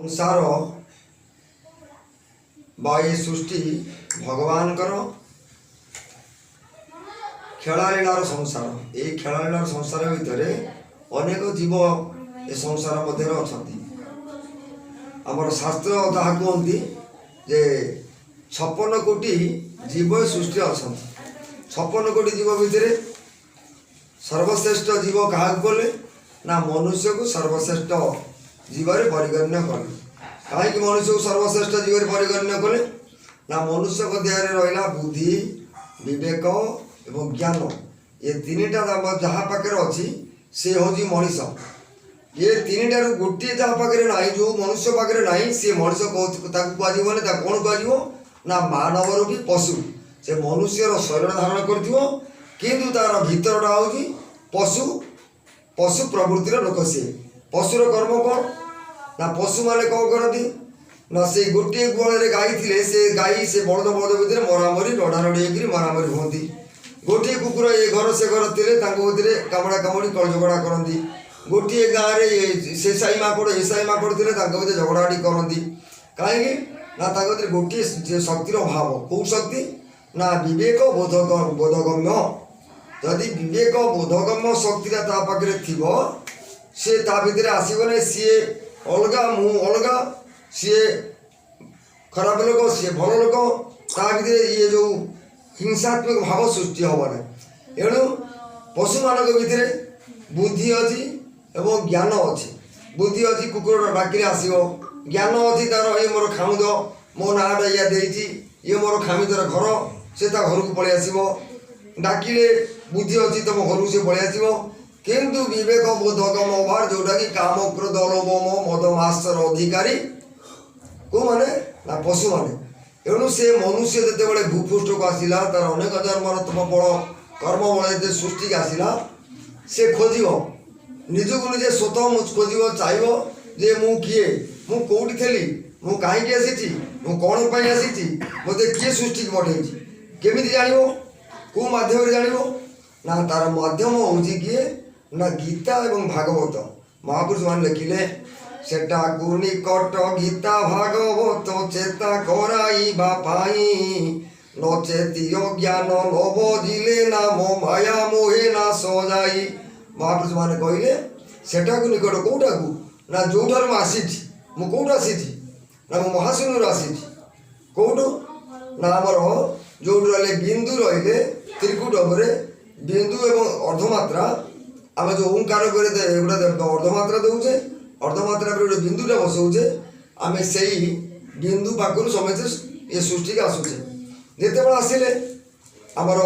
संसार बाई सृष्टि भगवान खेलालीलार संसार ये खेलालीलार संसार भितर अनेक जीव ए संसार मध्य अच्छा आमर शास्त्र जहाँ कहती जे 56 कोटी जीव सृष्टि अच्छा 56 कोटी जीव भितर सर्वश्रेष्ठ जीव क्या बोले ना मनुष्य को सर्वश्रेष्ठ जीवन परिगण्य कले कहीं मनुष्य को सर्वश्रेष्ठ जीवन परिगण्य कले ना मनुष्य को देह रहा बुद्धि विवेक एवं ज्ञान ये तीनटा जहाँ पाखे अच्छी से हूँ मनीष ये तीनटार गोटे जहाँ पाखे ना जो मनुष्य पाखे ना सी मनीष कौन कह ना मानव रूपी पशु से मनुष्यर शरीर धारण कर तार भीतरटा हूँ पशु पशु प्रवृत्तिर लोक सी पशुर कर्म कौन ना पशु मैंने कौन करती ना से गोटे गुआल गाई थी से गाई से बड़द बड़द भितर मरामरी रड़ारड़ी होकर मरामरी हमें गोटे कुकुर ये घर से घर थे भितर कामड़ा कामुड़ी कल झगड़ा करती गोटे गाँव में से साई माकड़ ए साई माकड़ थे भितर झगड़ाटी करती कहीं ना भितर गोटे शक्तिर अभाव कौ शक्ति ना विवेक बोधगम्य जदि विवेक बोधगम्य शक्तिटा पाखे थी सी भितर आसबना सी अलग मु अलग सी खराब लोक सी भल लोक भितर ये जो हिंसात्मक भाव सृष्टि हेना एणु पशु मान भितर बुद्धि अच्छी एवं ज्ञान अच्छी बुद्धि अच्छी कुकुर डाकिले आसो ज्ञान अच्छी तार ये मोर खाऊद मो नाटा या ये मोर खामिदर घर से घर को पलि आसो डाकिले बुद्धि अच्छी तुम घर को सी पलि आसो किंतु विवेक बोधगम अभार जोटा कि काम क्रोध लोभ मद मास्तर अधिकारी को माने ना पशु माने एणु से मनुष्य जिते भूपृष्ठ को आसला तार अनेक जन्मर तुम बल कर्म बल सृष्टि के आसला से खोज निजक निजे स्वतः खोज चाहब जे मु किए मु कौटी थी मु कहीं आसी कौन पर आसी मत किए सृष्टि पठे केमी जान कौ मध्यम जान ना तार मध्यम हूँ किए ना गीता एवं भागवत महापुरुष मान लिखिले सेटा को निकट गीता भागवत चेता कराइबा पाई नचेतीय ज्ञान लोभ जिले नाम माया मोहे ना सजाई महापुरुष मान कहले सेटा को निकट कौटा को ना जोठार आसी कौट आसी ना मो महाशून्य आसी कौटू ना आमर जो रही बिंदु रही त्रिकुट बिंदु एवं अर्धमात्रा आम जो ओंकार अर्धमात्रा दौचे अर्धमात्रा गोटे बिंदुटा बसौचे आम से बिंदु पाखु समस्ते ये सृष्टि के आसूचे जिते आसिले आमर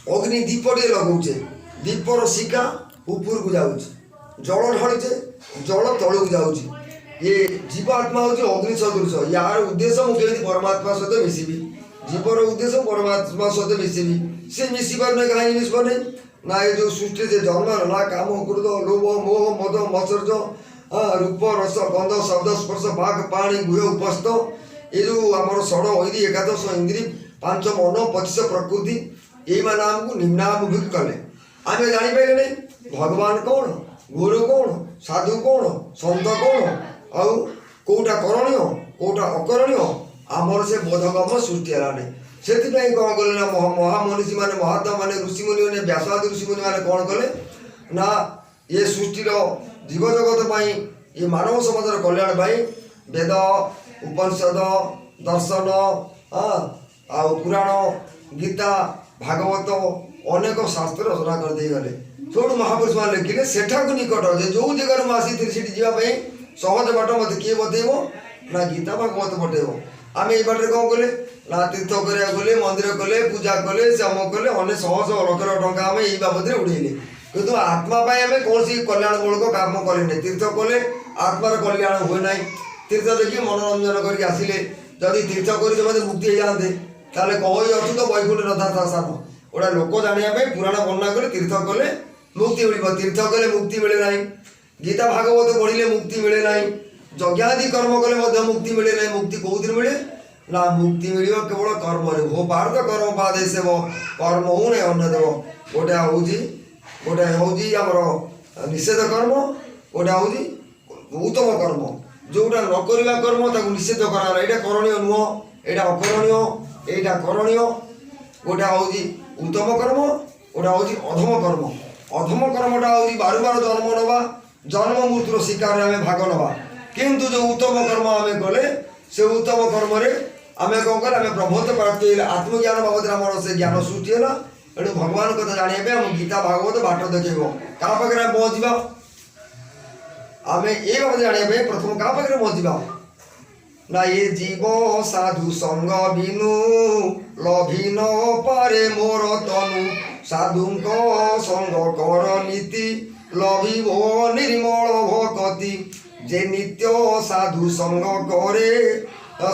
अग्नि दीपटे लगौचे दीपर शिका ऊपर को जाऊँच जल ढालुचे जल तलू जाऊँच ये जीवात्मा हूँ अग्नि सदृश यार उद्देश्य मुझे परमात्मा सहित मिसबी जीवर उद्देश्य परमात्मा सहित मिसबी सी मिसी पार कहीं मिस पार ना ये जो सृष्टि से जन्म ना काम क्रोध लोभ मोह मद मत्सर्य रूप रस गंध शब्द स्पर्श बाघ पाणी गुह उपस्थ ये जो आमर षड ऐदी एकादश इंद्री 5 मन 25 प्रकृति ये मैंने आमको निम्नाभिमुखी कले आम जापारे नहीं भगवान कौन गुरु कौन साधु कौन सत कौन आउ कौटा करणीय कौटा अकरणीय आमर से बोधगम सृष्टि है से कौन कले ना महामनीषी मैंने महात्मा मैंने ऋषिमुनि मैंने व्यासादि ऋषिमुनि मैंने कौन कले ना ये सृष्टिर जीव जगत ये मानव समाजर कल्याण वेद उपनिषद दर्शन आ पुराण गीता भागवत अनेक शास्त्र रचना कर दे गले सब महापुरुष मान लिखिले सेठा को निकट जो जगह मुझे से जावाई सहज बाट मत किए बतेब ना गीता भागवत बतेब आम ये बाटे कौन कले ना तीर्थ करा गले मंदिर कले पूजा कले श्याम कले अनेक शह शह लक्ष टंका आम यही बाबद उड़ेले किंतु आत्मा आम कौन कल्याणमूलक काम कले तीर्थ कले आत्मार कल्याण हुए ना तीर्थ देखिए मनोरंजन करके आसिले जदि तीर्थ कर मुक्ति हो जाते ताले कही अच्छु तो वैकुंठ रथा साप गोटा लोक जानापी पुराण वर्णना कले तीर्थ कले मुक्ति मिल तीर्थ कले मुक्ति मिले ना गीता भागवत पढ़ले मुक्ति मिले ना यज्ञादि कर्म कले मुक्ति मिले ना मुक्ति कौन मिले ना मुक्ति मिल केवल कर्म हो पार्थ कर्म पादे सेव कर्म हूँ ना अन्न देव गोटे हूँ आमर निषेध कर्म गोटे हूँ उत्तम कर्म जोटा न करवा कर्म ताको निषेध कराला एटा करणीय नुह एटा अकरणीय एटा करणीय गोटा होची उत्तम कर्म गोटा होची अधम कर्म अधम कर्मटा होची बार बार जन्म नवा जन्म मृत्युर शिकार आम भाग नवा किंतु जो उत्तम कर्म आम कले से उत्तम कर्म आम कौन कले आम प्रबोध प्राप्त आत्मज्ञान बाबद आम से ज्ञान सृष्टि है एणु भगवान कथा जाना आम गीता भागवत बाट देखेब क्या पाखे पहुँचा आम ये बाबद जाना प्रथम क्या पाखे पहुँचा ना ये जीव साधु संग बिनु लभि न पारे मोर तनु साधु संग कर नीति लभिब निर्मल भक्ति जे नित्य साधु संग करे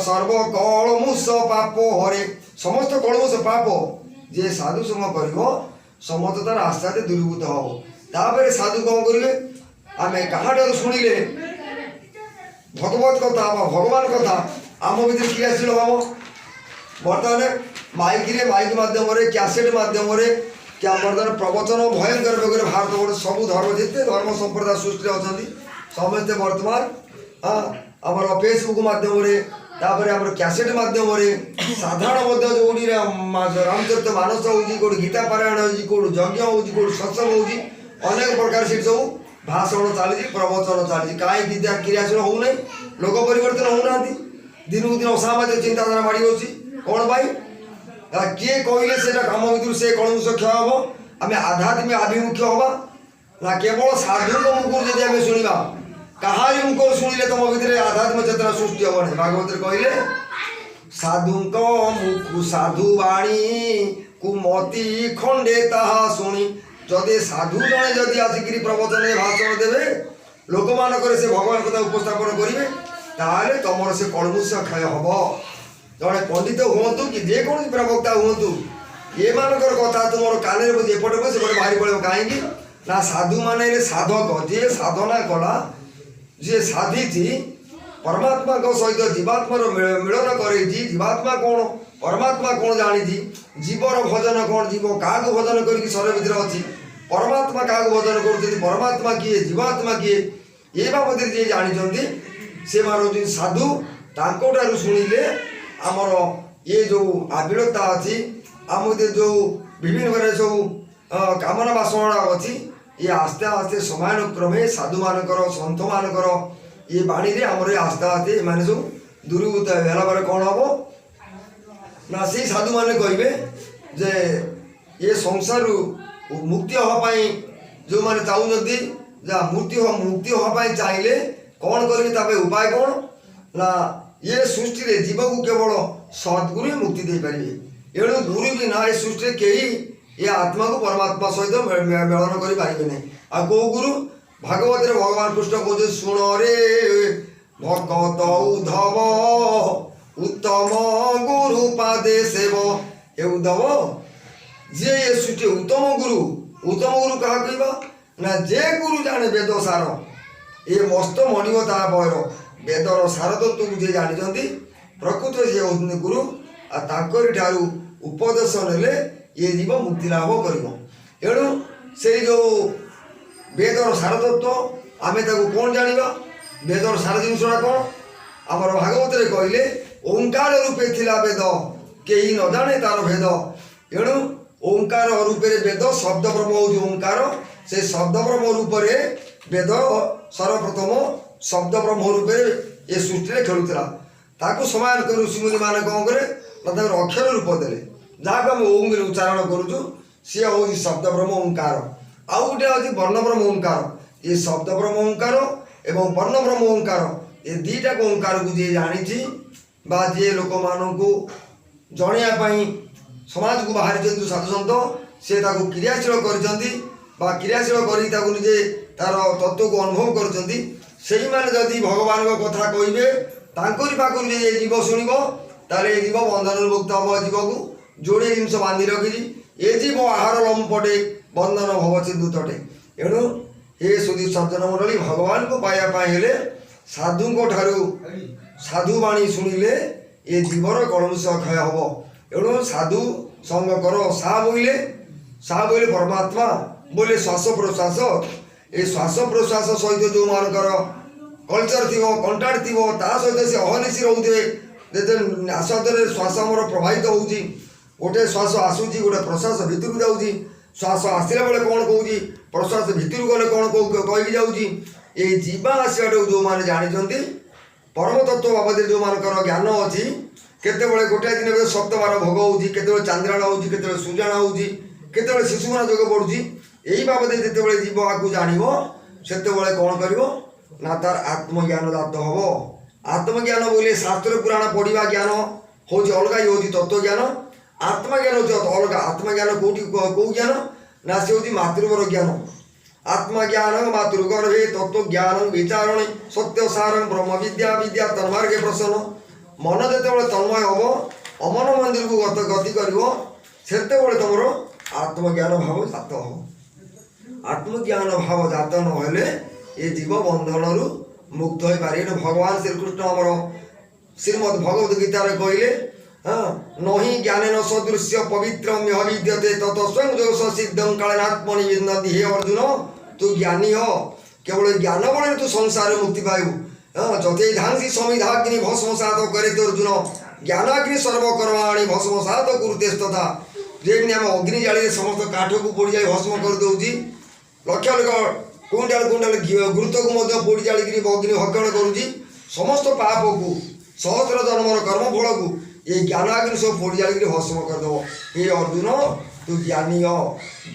सर्व कलमुष पाप हरे समस्त कलमुष पाप जे साधु संग कर समस्त तार आस्ते आस्ते दूरीभूत हम तापर साधु कौन करेंगे आम क्या शुणिले भगवत कथा भगवान कथा आम भर क्रियाशील हम बर्तमान माइक मध्यम कैसेट मध्यम क्या बर्तमान प्रवचन भयंकर बेगर भारत वर्ष सब धर्म जिते धर्म संप्रदाय सृष्टि अच्छा समस्ते बर्तमान आम फेसबुक मध्यम आम कैसेट मध्यम साधारण जो रामचरित मानस हो गीता पारायण हो यज्ञ हो सत्संग हो अनेक प्रकार से सब भाषण चली प्रवचन चली कहीं क्रियाशील होना लोक परिवर्तन होना दिन को दिन असामाजिक चिंताधारा माड़ी बस कौन भाई किए कहले से कम भर से कलमुष क्षय हम आम आध्यात्मिक आभिमुख्य हवा ना केवल साधु मुखर जब आम शुणा कहारी मुखर शुणिले तुम भर आध्यात्मिक चेतना सृष्टि हम नहीं भागवत कहले साधु मुखु साधु वाणी कुमति खंडे ताहा शुणी जदि साधु जड़े जदि आसिक प्रवचन भाषण देवे लोक मानक से भगवान कथा उपस्थापन करेंगे ताले तुम से कलमुष क्षय हम जड़े पंडित हूँ कि जेको प्रवक्ता हूँ ये मानकर कथा तुम कान एपटे सेपटे बाहरी पड़े कहीं ना साधु मान साधक जी साधना कला जी साधी परमात्मा सहित जीवात्मार मिलन कर जीवात्मा कौन परमात्मा कौन जानी जीवर भजन कौन जीव क्या भजन करके शरीर भितर अच्छी परमात्मा क्या भजन कर परमात्मा किए जीवात्मा किए ये बाबद जी जानी से मानते साधु तार शुणिले आमर ये जो आबिलता अच्छी आम जो विभिन्न प्रकार सब कामना बासना अच्छी ये आस्ते आस्ते समयानुक्रमे साधु मानकर सन्थ मानकर ये बाणी रे आमर आस्ते आस्ते माने सब दूरीभूत है कौन हम ना से साधु माने कहे जे ये संसार मुक्ति हाँपाई जो मैंने चाहते मुक्ति हाँपाई चाहिए कौन करेंगे उपाय कौन ना ये सृष्टि रे जीव को केवल सद्गुरु मुक्ति दे पारे एणु गुरु भी ना ये सृष्टि कहीं ये आत्मा को परमात्मा सहित मेलन कर पारे नहीं आ कौ गुरु भागवत भगवान कृष्ण कहे शुण रे भगत उद्धव उत्तम गुरु पादे सेव ए उद्धव जे ये सृष्टि उत्तम गुरु क्या कहवा ना जे गुरु जाने वेद सार ये मस्त मणिमता बयर वेदर सार तत्व को जे जानी प्रकृत से होती गुरु आर उपदेश ने ये जीव मुक्ति लाभ कर एणु से जो वेदर सार तत्व आम कौन जाना वेदर सार जिनसा कौन आमर भागवत कहले ओंकार रूपे थिला वेद कहीं न जाने तार भेद एणु ओंकार रूपे वेद शब्द ब्रह्म हूँ ओंकार से शब्द ब्रह्म रूपे वेद सर्वप्रथम शब्द ब्रह्म रूपे ये सृष्टि खेलुला ताकू समान कर ऋषिमुनि मैंने कौन करे अक्षर रूप देले जहाँ को आम ओम उच्चारण करुचु सी हूँ शब्द ब्रह्म ओंकार आउ गोटे अच्छी वर्ण ब्रह्म ओंकार ये शब्द ब्रह्म ओंकार एवं वर्ण ब्रह्म ओंकार ये दीटा को ओंकार को जी जानी जी लोक मान जनवाई समाज को बाहर साधु सन्त से क्रियाशील क्रियाशील करजे तार तत्व को अनुभव करुँच जदि भगवान कथा कहे ताकरी पाखु ये जीव शुणव ताले जीव बंधन मुक्त हम जीव को जोड़े जिनस बांधि रखी ये जीव आहार लंपटे बंधन भव सिंधु तटे एणु ये सुधी सज्जन मंडली भगवान को पाइबापे साधु साधुवाणी शुणिले ये जीवर कलमुष क्षय हम एणु साधु संग कर सा बोले परमात्मा बोले श्वास प्रश्वास ये श्वास प्रश्वास सहित जो मानकर कल्चर थी कंटाक्ट थी सहित से अहनिशी रोथे आस्वादे श्वास आमर प्रभावित होगी गोटे श्वास आसूची गोटे प्रश्वास भितर जाऊँगी श्वास आसला बेले कौन कौच प्रश्वास भितर गले कौन कहीकि जाऊँगी ये जीवा आसवाटा जो मैंने जानते परम तत्व बाबद जो मानकर ज्ञान अच्छी केतबले गोटे दिन सप्तमार भोग होते चांद्राण होते सूर्याण होते शिशु मान जोग पड़ुची यही बाबद जिते जीव आपको जान से कौन कर ना तार आत्मज्ञान जात हम आत्मज्ञान बोले शास्त्र पुराण पढ़ा ज्ञान हूँ अलग ये हूँ तत्व ज्ञान आत्मज्ञान हूँ अलग आत्मज्ञान कौटी कौ ज्ञान ना से हूँ मातृवर ज्ञान आत्मज्ञान मातृगर्भे तत्व ज्ञान विचारण सत्य सार ब्रह्म विद्या विद्या तन्मार्गे प्रसन्न मन जिते तन्मय हम अमन मंदिर को गति कर तुम आत्मज्ञान भाव जात हो आत्मज्ञान भाव जात नहले ये जीव बंधन रु मुक्त हो पारे भगवान श्रीकृष्ण आमर श्रीमद भगवद गीतार कहले हाँ नही ज्ञान सदृश्य पवित्रम्य विद्यते तत स्वयं जोश सिद्धं कालेनात्मनि विन्दति हे अर्जुन तू ज्ञानी हो केवल ज्ञान बल तू संसार मुक्ति पाइबू हाँ जथे धांसी समिधाग्नि भस्मसात करे तो अर्जुन ज्ञानाग्नि सर्वकर्माणि भस्मसात कुरुते तथा जेमि आम अग्नि जाली समस्त काठ को पोड़ी जाए भस्म कर दौची लक्ष लक्ष कुंटाल कुंटाल गुरुत्व को पोड़ी जाली अग्नि भक्षण करुँची समस्त पाप को सहस्र जन्मर कर्मफल को ये ज्ञानाग्नि सब पोड़ी जाली भस्म करदेव हे अर्जुन तू ज्ञानी हो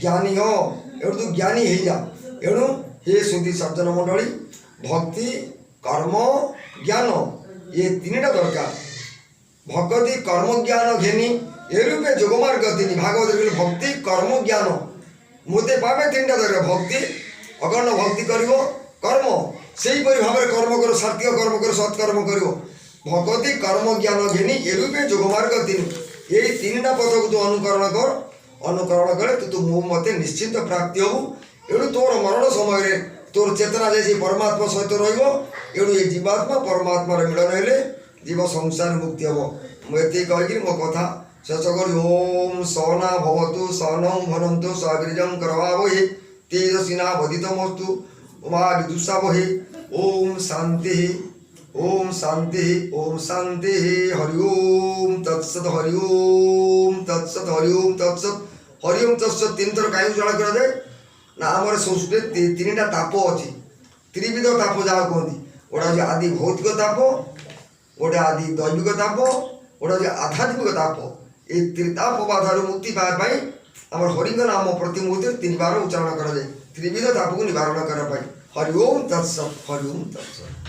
एवं तू ज्ञानी हो जा एणु हे सुधी सज्जन मंडली भक्ति कर्म ज्ञान ये तीनटा दरकार भक्ति कर्म ज्ञान घेनी ए रूपे जोगमार्ग तीन भागवत भक्ति कर्म ज्ञान मुझे पावे तीनटा दरकार भक्ति अगण्य भक्ति कर कर्म से भाव में कर्म कर सात्विक कर्म कर सत्कर्म कर भक्ति कर्म ज्ञान घेनी ए रूपे जोगमार्ग तीन यही तीनटा पथ को तू अनुकरण करे तू मो मते निश्चिंत प्राप्ति हबू एणु तोर मरण समय तोर चेतना जैसे परमात्मा सहित रू ये जीवात्मा परमात्मा मिलन हेले जीव संसार मुक्ति हम मुझे कहीकि मो कथा शेष कर ओम सहना भवतु सहनौ भनन्तु सवीर्यं करवावहे तेजस्विना वधितमस्तु मा विदुषावहे ओम शांति ओम शांति ओम शांति हरि ओम तत्सत हरि ओम तत्सत हरि ओम तत्सत हरि ओम तत्सत तीन थर कहीं उच्चारण करा जाए ना आम संस्कृति तीन टा ताप अच्छी त्रिविध ताप जहाँ कहती गोटा हूँ आदि भौतिक ताप गोटे आदि दैविक ताप गोटा हूँ आध्यात्मिक ताप ये त्रिताप बाधार मुक्ति पाए आम हरिंग नाम प्रति मुहूर्ते 3 बार उच्चारण करा जाए त्रिविध ताप को निवारण करने हरि ओम तत्सत हरि ओम तत्सत।